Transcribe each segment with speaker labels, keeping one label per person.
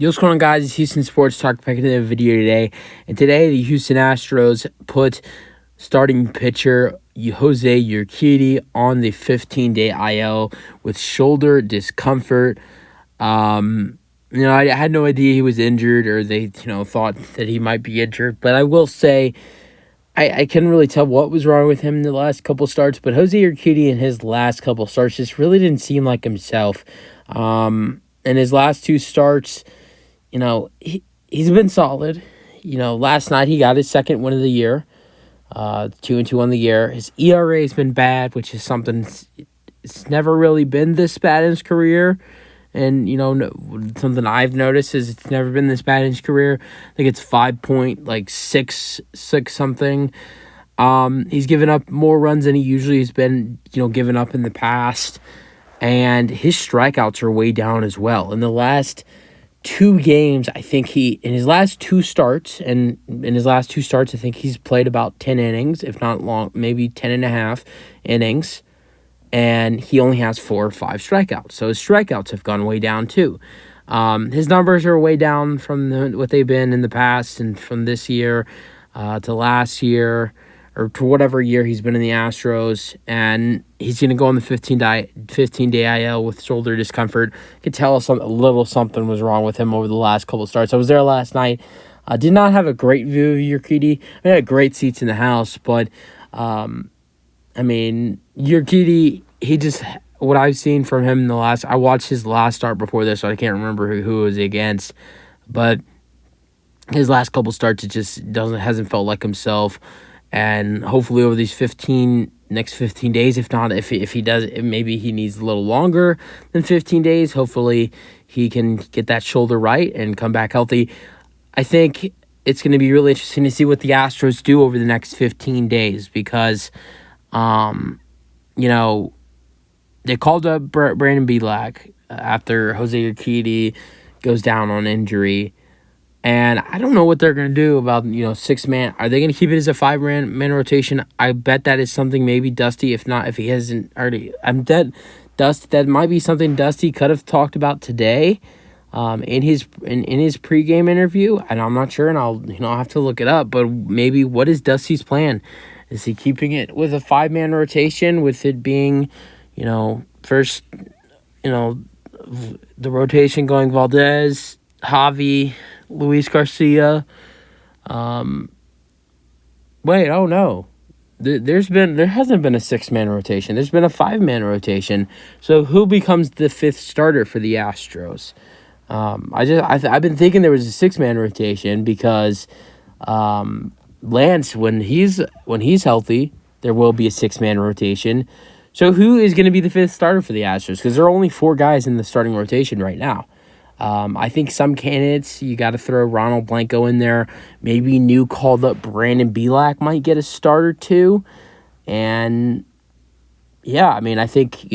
Speaker 1: Yo, what's going on, guys? It's Houston Sports Talk back into the video today. And today, the Houston Astros put starting pitcher Jose Urquidy on the 15-day IL with shoulder discomfort. I had no idea he was injured, or they, thought that he might be injured. But I will say, I couldn't really tell what was wrong with him in the last couple starts. But Jose Urquidy in his last couple starts just really didn't seem like himself. In his last two starts, he's been solid. Last night he got his second win of the year, 2-2 on the year. His ERA has been bad, which is something it's never really been this bad in his career. And, something I've noticed is it's never been this bad in his career. I think it's 5.6 something. He's given up more runs than he usually has been, given up in the past. And his strikeouts are way down as well. In the last two games, I think in his last two starts, I think he's played about 10 innings, if not long, maybe 10 and a half innings, and he only has 4 or 5 strikeouts. So his strikeouts have gone way down too. His numbers are way down from what they've been in the past and from this year to last year, or to whatever year he's been in the Astros, and he's going to go on the 15-day IL with shoulder discomfort. You could tell a little something was wrong with him over the last couple of starts. I was there last night. I did not have a great view of Urquidy. I had great seats in the house, but, Urquidy, what I've seen from him I watched his last start before this, so I can't remember who it was against, but his last couple starts, it just hasn't felt like himself. And hopefully over these next 15 days, if not, if he does, maybe he needs a little longer than 15 days. Hopefully he can get that shoulder right and come back healthy. I think it's going to be really interesting to see what the Astros do over the next 15 days because, they called up Brandon Bielak after Jose Urquidy goes down on injury. And I don't know what they're going to do about, 6-man. Are they going to keep it as a 5-man rotation? I bet that is something maybe Dusty, if he hasn't already. That might be something Dusty could have talked about today in his pregame interview. And I'm not sure, and I'll have to look it up. But maybe what is Dusty's plan? Is he keeping it with a 5-man rotation, with it being, first, the rotation going Valdez, Javi, Luis Garcia. No. There hasn't been a 6-man rotation. There's been a 5-man rotation. So who becomes the 5th starter for the Astros? I've been thinking there was a 6-man rotation because Lance, when he's healthy, there will be a 6-man rotation. So who is going to be the 5th starter for the Astros? Because there are only 4 guys in the starting rotation right now. I think some candidates, you got to throw Ronald Blanco in there. Maybe new called up Brandon Bielak might get a start or two. And, yeah, I think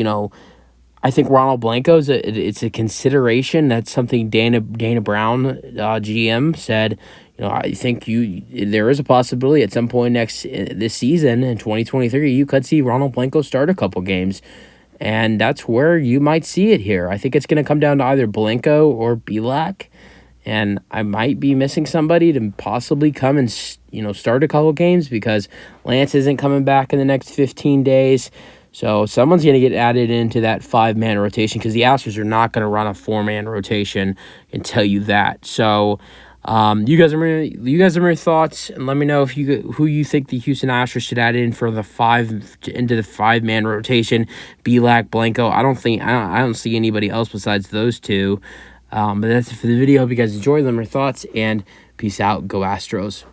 Speaker 1: Ronald Blanco it's a consideration. That's something Dana Brown, GM, said. I think there is a possibility at some point this season in 2023, you could see Ronald Blanco start a couple games. And that's where you might see it here. I think it's going to come down to either Blanco or Bielak. And I might be missing somebody to possibly come and, start a couple games because Lance isn't coming back in the next 15 days. So someone's going to get added into that 5-man rotation because the Astros are not going to run a 4-man rotation. I can tell you that. So you guys have your thoughts, and let me know who you think the Houston Astros should add in for the 5-man rotation. Bielak, Blanco. I don't see anybody else besides those two. But that's it for the video. Hope you guys enjoyed them. Your thoughts, and peace out. Go Astros.